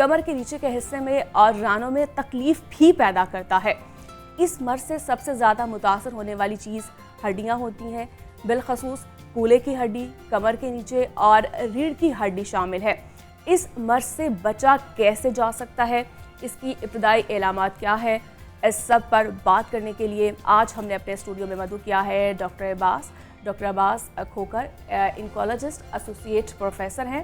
کمر کے نیچے کے حصے میں اور رانوں میں تکلیف بھی پیدا کرتا ہے۔ اس مرض سے سب سے زیادہ متاثر ہونے والی چیز ہڈیاں ہوتی ہیں، بالخصوص کولے کی ہڈی، کمر کے نیچے اور ریڑھ کی ہڈی شامل ہے۔ اس مرض سے بچا کیسے جا سکتا ہے، اس کی ابتدائی علامات کیا ہے، اس سب پر بات کرنے کے لیے آج ہم نے اپنے اسٹوڈیو میں مدعو کیا ہے ڈاکٹر عباس کھوکر، انکالوجسٹ ایسوسیٹ پروفیسر ہیں۔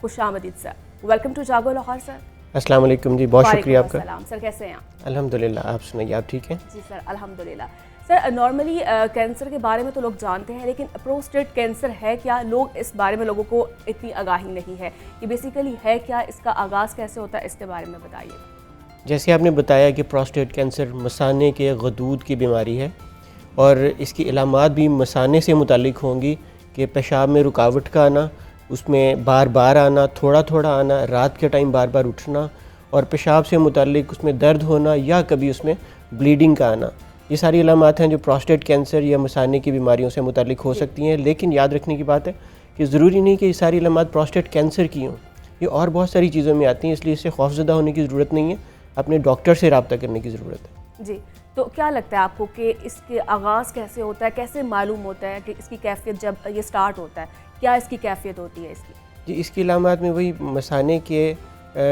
خوش آمدید سر، ویلکم ٹو جاگو لاہور سر۔ السلام علیکم جی، بہت شکریہ آپ کا۔ السلام سر، کیسے ہیں آپ؟ الحمدللہ، آپ سنائیے، آپ ٹھیک ہیں؟ جی سر الحمدللہ۔ سر نارملی کینسر کے بارے میں تو لوگ جانتے ہیں، لیکن پروسٹیٹ کینسر ہے کیا؟ لوگ اس بارے میں لوگوں کو اتنی آگاہی نہیں ہے، یہ بیسیکلی ہے کیا، اس کا آغاز کیسے ہوتا ہے، اس کے بارے میں بتائیے۔ جیسے آپ نے بتایا کہ پروسٹیٹ کینسر مثانے کے غدود کی بیماری ہے، اور اس کی علامات بھی مثانے سے متعلق ہوں گی کہ پیشاب میں رکاوٹ کا آنا، اس میں بار بار آنا، تھوڑا تھوڑا آنا، رات کے ٹائم بار بار اٹھنا، اور پیشاب سے متعلق اس میں درد ہونا یا کبھی اس میں بلیڈنگ کا آنا۔ یہ ساری علامات ہیں جو پروسٹیٹ کینسر یا مثانے کی بیماریوں سے متعلق ہو سکتی ہیں، لیکن یاد رکھنے کی بات ہے کہ ضروری نہیں کہ یہ ساری علامات پروسٹیٹ کینسر کی ہوں، یہ اور بہت ساری چیزوں میں آتی ہیں، اس لیے اس سے خوفزدہ ہونے کی ضرورت نہیں ہے، اپنے ڈاکٹر سے رابطہ کرنے کی ضرورت ہے۔ جی، تو کیا لگتا ہے آپ کو کہ اس کے آغاز کیسے ہوتا ہے، کیسے معلوم ہوتا ہے کہ اس کی کیفیت جب یہ سٹارٹ ہوتا ہے، کیا اس کی کیفیت ہوتی ہے اس کی؟ جی، اس کی علامات میں وہی مثانے کے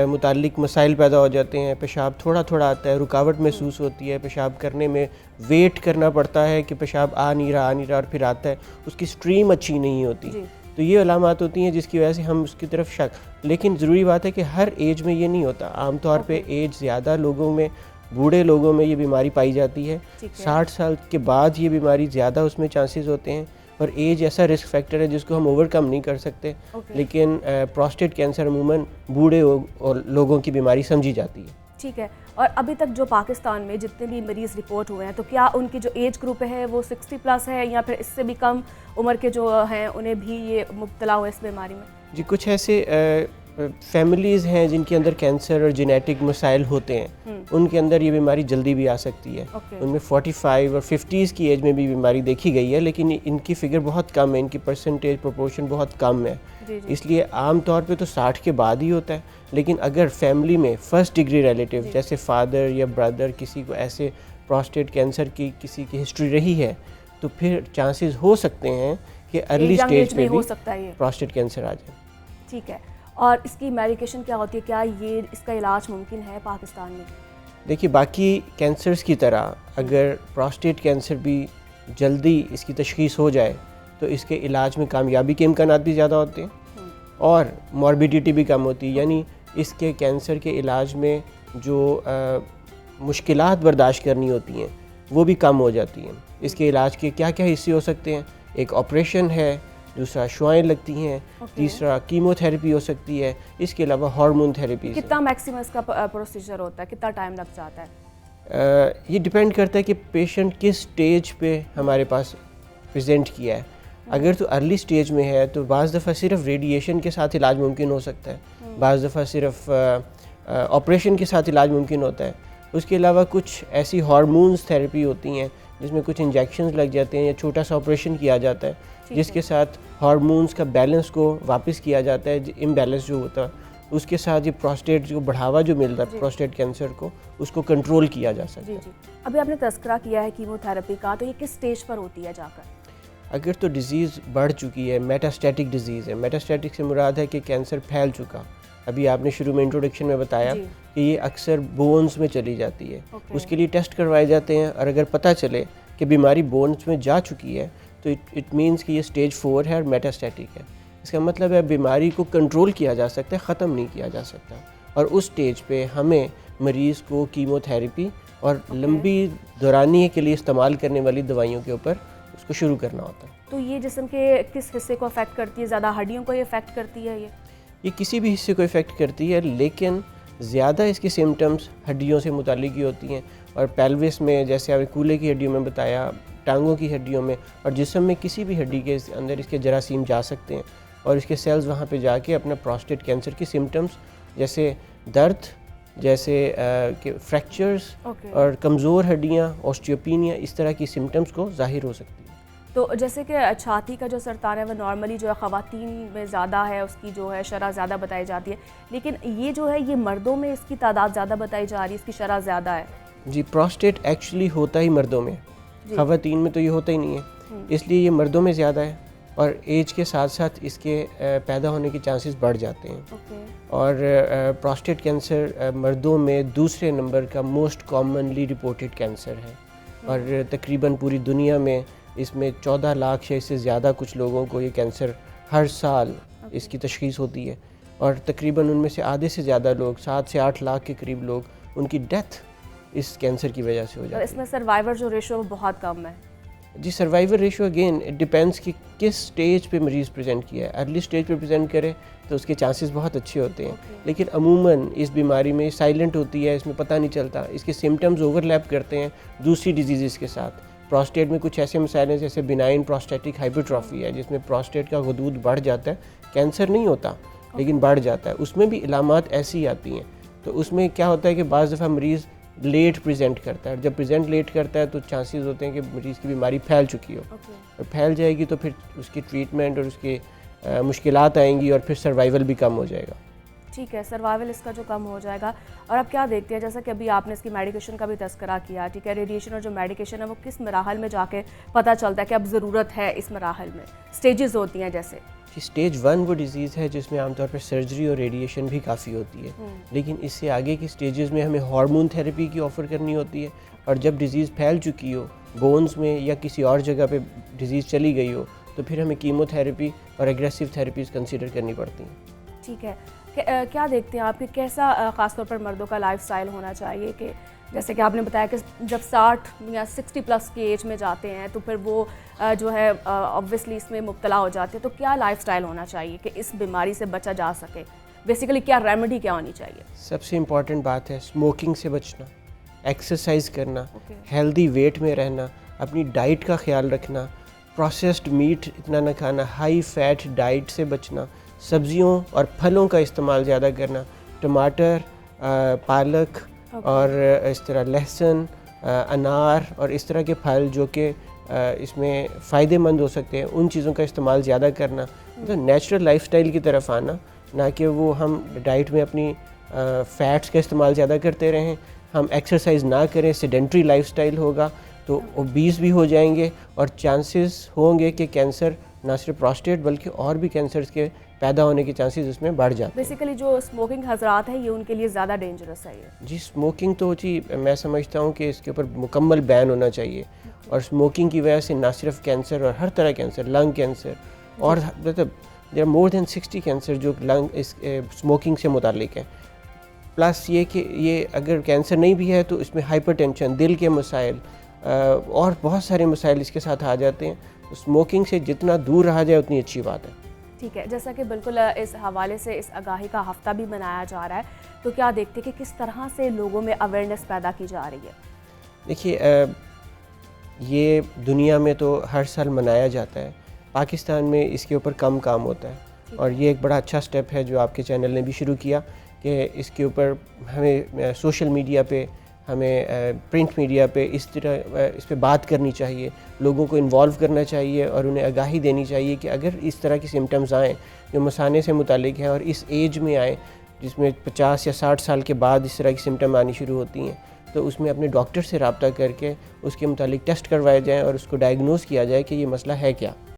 متعلق مسائل پیدا ہو جاتے ہیں، پیشاب تھوڑا تھوڑا آتا ہے، رکاوٹ محسوس ہوتی ہے، پیشاب کرنے میں ویٹ کرنا پڑتا ہے کہ پیشاب آ نہیں رہا اور پھر آتا ہے، اس کی سٹریم اچھی نہیں ہوتی۔ تو یہ علامات ہوتی ہیں جس کی وجہ سے ہم اس کی طرف شک، لیکن ضروری بات ہے کہ ہر ایج میں یہ نہیں ہوتا، عام طور پہ ایج زیادہ لوگوں میں، بوڑھے لوگوں میں یہ بیماری پائی جاتی ہے، 60 سال کے بعد یہ بیماری زیادہ اس میں چانسز ہوتے ہیں، اور ایج ایسا رسک فیکٹر ہے جس کو ہم اوور کم نہیں کر سکتے، لیکن پروسٹیٹ کینسر عموماً بوڑھے لوگوں کی بیماری سمجھی جاتی ہے۔ ٹھیک ہے، اور ابھی تک جو پاکستان میں جتنے بھی مریض رپورٹ ہوئے ہیں، تو کیا ان کی جو ایج گروپ ہے وہ 60+ ہے، یا پھر اس سے بھی کم عمر کے جو ہیں انہیں بھی یہ مبتلا ہوئے اس بیماری میں؟ جی، کچھ ایسے فیملیز ہیں جن کے اندر کینسر اور جینیٹک مسائل ہوتے ہیں، ان کے اندر یہ بیماری جلدی بھی آ سکتی ہے، ان میں 45 اور 50 کی ایج میں بھی بیماری دیکھی گئی ہے، لیکن ان کی فگر بہت کم ہے، ان کی پرسنٹیج پروپورشن بہت کم ہے، اس لیے عام طور پہ تو 60 کے بعد ہی ہوتا ہے، لیکن اگر فیملی میں فرسٹ ڈگری ریلیٹیو جیسے فادر یا بردر کسی کو ایسے پروسٹیٹ کینسر کی کسی کی ہسٹری رہی ہے، تو پھر چانسز ہو سکتے ہیں کہ ارلی سٹیج پہ بھی پروسٹیٹ کینسر آ جائے۔ ٹھیک ہے، اور اس کی میڈیکیشن کیا ہوتی ہے، کیا یہ اس کا علاج ممکن ہے پاکستان میں؟ دیکھیے، باقی کینسرز کی طرح اگر پروسٹیٹ کینسر بھی جلدی اس کی تشخیص ہو جائے تو اس کے علاج میں کامیابی کے امکانات بھی زیادہ ہوتے ہیں اور موربیڈیٹی بھی کم ہوتی ہے، یعنی اس کے کینسر کے علاج میں جو مشکلات برداشت کرنی ہوتی ہیں وہ بھی کم ہو جاتی ہیں۔ اس کے علاج کے کیا کیا حصے ہو سکتے ہیں؟ ایک آپریشن ہے، دوسرا شعائیں لگتی ہیں، تیسرا کیمو تھراپی ہو سکتی ہے، اس کے علاوہ ہارمون تھراپی۔ کتنا میکسیمم اس کا پروسیجر ہوتا ہے، کتنا ٹائم لگ جاتا ہے؟ یہ ڈیپینڈ کرتا ہے کہ پیشنٹ کس سٹیج پہ ہمارے پاس پریزنٹ کیا ہے۔ اگر تو ارلی سٹیج میں ہے تو بعض دفعہ صرف ریڈیشن کے ساتھ علاج ممکن ہو سکتا ہے، بعض دفعہ صرف آپریشن کے ساتھ علاج ممکن ہوتا ہے۔ اس کے علاوہ کچھ ایسی ہارمونز تھراپی ہوتی ہیں جس میں کچھ انجیکشنز لگ جاتے ہیں یا چھوٹا سا آپریشن کیا جاتا ہے جس کے ساتھ ہارمونز کا بیلنس کو واپس کیا جاتا ہے، امبیلنس جو ہوتا ہے اس کے ساتھ یہ پروسٹیٹ جو بڑھاوا جو ملتا ہے پروسٹیٹ کینسر کو، اس کو کنٹرول کیا جا سکتا ہے۔ جی، ابھی آپ نے تذکرہ کیا ہے کیمو تھراپی کا، تو یہ کس سٹیج پر ہوتی ہے جا کر؟ اگر تو ڈیزیز بڑھ چکی ہے، میٹاسٹیٹک ڈیزیز ہے، میٹاسٹیٹک سے مراد ہے کہ کینسر پھیل چکا، ابھی آپ نے شروع میں انٹروڈکشن میں بتایا کہ یہ اکثر بونز میں چلی جاتی ہے، اس کے لیے ٹیسٹ کروائے جاتے ہیں، اور اگر پتہ چلے کہ بیماری بونز میں جا چکی ہے تو اٹ مینس کہ یہ سٹیج 4 ہے اور میٹاسٹیٹک ہے۔ اس کا مطلب ہے بیماری کو کنٹرول کیا جا سکتا ہے، ختم نہیں کیا جا سکتا، اور اس سٹیج پہ ہمیں مریض کو کیمو تھراپی اور لمبی دورانیے کے لیے استعمال کرنے والی دوائیوں کے اوپر اس کو شروع کرنا ہوتا ہے۔ تو یہ جسم کے کس حصے کو افیکٹ کرتی ہے؟ زیادہ ہڈیوں کو یہ افیکٹ کرتی ہے؟ یہ کسی بھی حصے کو افیکٹ کرتی ہے، لیکن زیادہ اس کی سمٹمز ہڈیوں سے متعلق ہی ہوتی ہیں، اور پیلوس میں جیسے آپ نے کولے کی ہڈیوں میں بتایا، ٹانگوں کی ہڈیوں میں، اور جسم میں کسی بھی ہڈی کے اندر اس کے جراثیم جا سکتے ہیں، اور اس کے سیلز وہاں پہ جا کے اپنا پروسٹیٹ کینسر کی سمٹمز جیسے درد، جیسے کہ فریکچرز اور کمزور ہڈیاں، آسٹیوپینیا، اس طرح کی سمٹمز کو ظاہر ہو سکتی ہیں۔ تو جیسے کہ چھاتی کا جو سرطان ہے وہ نارملی جو ہے خواتین میں زیادہ ہے، اس کی جو ہے شرح زیادہ بتائی جاتی ہے، لیکن یہ جو ہے یہ مردوں میں اس کی تعداد زیادہ بتائی جا رہی ہے، اس کی شرح زیادہ ہے؟ جی، پروسٹیٹ ایکچولی ہوتا ہی مردوں میں، خواتین میں تو یہ ہوتا ہی نہیں ہے، اس لیے یہ مردوں میں زیادہ ہے، اور ایج کے ساتھ ساتھ اس کے پیدا ہونے کے چانسز بڑھ جاتے ہیں۔ اور پروسٹیٹ کینسر مردوں میں دوسرے نمبر کا موسٹ کامنلی رپورٹڈ کینسر ہے، اور تقریباً پوری دنیا میں اس میں 14 لاکھ یا اس سے زیادہ کچھ لوگوں کو یہ کینسر ہر سال اس کی تشخیص ہوتی ہے، اور تقریباً ان میں سے آدھے سے زیادہ لوگ 7 سے 8 لاکھ کے قریب لوگ ان کی ڈیتھ اس کینسر کی وجہ سے ہو جاتی ہے۔ اس میں سروائیور جو ریشو وہ بہت کم ہے؟ جی، survivor ratio again it depends کہ کس سٹیج پہ مریض پریزنٹ کیا ہے۔ ارلی سٹیج پہ پریزنٹ کرے تو اس کے چانسز بہت اچھے ہوتے ہیں، لیکن عموماً اس بیماری میں سائلنٹ ہوتی ہے، اس میں پتہ نہیں چلتا، اس کے سمٹمز اوور لیپ کرتے ہیں دوسری ڈیزیزز کے ساتھ۔ پروسٹیٹ میں کچھ ایسے مسائل ہیں جیسے بینائن پروسٹیٹک ہائپرٹرافی ہے، جس میں پروسٹیٹ کا غدود بڑھ جاتا ہے، کینسر نہیں ہوتا لیکن بڑھ جاتا ہے، اس میں بھی علامات ایسی آتی ہیں۔ تو اس میں کیا ہوتا ہے کہ بعض دفعہ مریض لیٹ پریزنٹ کرتا ہے، جب پریزنٹ لیٹ کرتا ہے تو چانسز ہوتے ہیں کہ مریض کی بیماری پھیل چکی ہو، اور پھیل جائے گی تو پھر اس کی ٹریٹمنٹ اور اس کے مشکلات آئیں گی، اور پھر سروائیول بھی کم ہو جائے گا۔ ٹھیک ہے، سروائیول اس کا جو کم ہو جائے گا۔ اور اب کیا دیکھتے ہیں، جیسا کہ ابھی آپ نے اس کی میڈیکیشن کا بھی تذکرہ کیا، ٹھیک ہے، ریڈیشن اور جو میڈیکیشن ہے وہ کس مراحل میں جا کے پتہ چلتا ہے کہ اب ضرورت ہے اس مراحل میں؟ سٹیجز ہوتی ہیں جیسے سٹیج 1 وہ ڈیزیز ہے جس میں عام طور پر سرجری اور ریڈیشن بھی کافی ہوتی ہے، لیکن اس سے آگے کی سٹیجز میں ہمیں ہارمون تھیراپی کی آفر کرنی ہوتی ہے، اور جب ڈیزیز پھیل چکی ہو بونز میں یا کسی اور جگہ پہ ڈیزیز چلی گئی ہو تو پھر ہمیں کیمو تھیراپی اور ایگریسو تھیراپیز کنسیڈر کرنی پڑتی ہیں۔ ٹھیک ہے، کیا دیکھتے ہیں آپ کہ کیسا خاص طور پر مردوں کا لائف سٹائل ہونا چاہیے؟ کہ جیسے کہ آپ نے بتایا کہ جب 60 یا 60 پلس کی ایج میں جاتے ہیں تو پھر وہ جو ہے آبویسلی اس میں مبتلا ہو جاتے ہیں، تو کیا لائف سٹائل ہونا چاہیے کہ اس بیماری سے بچا جا سکے؟ بیسیکلی کیا ریمیڈی کیا ہونی چاہیے؟ سب سے امپورٹنٹ بات ہے اسموکنگ سے بچنا، ایکسرسائز کرنا، ہیلدی ویٹ میں رہنا، اپنی ڈائٹ کا خیال رکھنا، پروسیسڈ میٹ اتنا نہ کھانا، ہائی فیٹ ڈائٹ سے بچنا، سبزیوں اور پھلوں کا استعمال زیادہ کرنا، ٹماٹر، پالک اور اس طرح لہسن، انار اور اس طرح کے پھل جو کہ اس میں فائدہ مند ہو سکتے ہیں، ان چیزوں کا استعمال زیادہ کرنا، مطلب نیچرل لائف سٹائل کی طرف آنا، نہ کہ وہ ہم ڈائٹ میں اپنی فیٹس کا استعمال زیادہ کرتے رہیں، ہم ایکسرسائز نہ کریں، سیڈنٹری لائف سٹائل ہوگا تو اوبیس بھی ہو جائیں گے، اور چانسز ہوں گے کہ کینسر نہ صرف پروسٹیٹ بلکہ اور بھی کینسرز کے پیدا ہونے کے چانسز اس میں بڑھ جاتے ہیں۔ بیسیکلی جو اسموکنگ حضرات ہیں یہ ان کے لیے زیادہ ڈینجرس ہے یہ؟ جی، اسموکنگ تو جی میں سمجھتا ہوں کہ اس کے اوپر مکمل بین ہونا چائیے، اور اسموکنگ کی وجہ سے نہ صرف کینسر اور ہر طرح کینسر، لنگ کینسر اور مطلب there are more then 60 cancer جو لنگ اسموکنگ سے متعلق ہیں، پلس یہ کہ یہ اگر کینسر نہیں بھی ہے تو اس میں ہائپر ٹینشن، دل کے مسائل اور بہت سارے مسائل اس کے ساتھ آ جاتے ہیں۔ اسموکنگ سے جتنا دور رہا جائے اتنی اچھی بات ہے۔ ٹھیک ہے، جیسا کہ بالکل اس حوالے سے اس آگاہی کا ہفتہ بھی منایا جا رہا ہے، تو کیا دیکھتے کہ کس طرح سے لوگوں میں اویئرنیس پیدا کی جا رہی ہے؟ دیکھیے، یہ دنیا میں تو ہر سال منایا جاتا ہے، پاکستان میں اس کے اوپر کم کام ہوتا ہے، اور یہ ایک بڑا اچھا سٹیپ ہے جو آپ کے چینل نے بھی شروع کیا کہ اس کے اوپر ہمیں سوشل میڈیا پہ، ہمیں پرنٹ میڈیا پہ اس پہ بات کرنی چاہیے، لوگوں کو انوالو کرنا چاہیے، اور انہیں آگاہی دینی چاہیے کہ اگر اس طرح کی سمٹمز آئیں جو مثانے سے متعلق ہیں اور اس ایج میں آئیں جس میں 50 یا 60 سال کے بعد اس طرح کی سمٹم آنی شروع ہوتی ہیں، تو اس میں اپنے ڈاکٹر سے رابطہ کر کے اس کے متعلق ٹیسٹ کروائے جائیں اور اس کو ڈائگنوز کیا جائے کہ یہ مسئلہ ہے کیا۔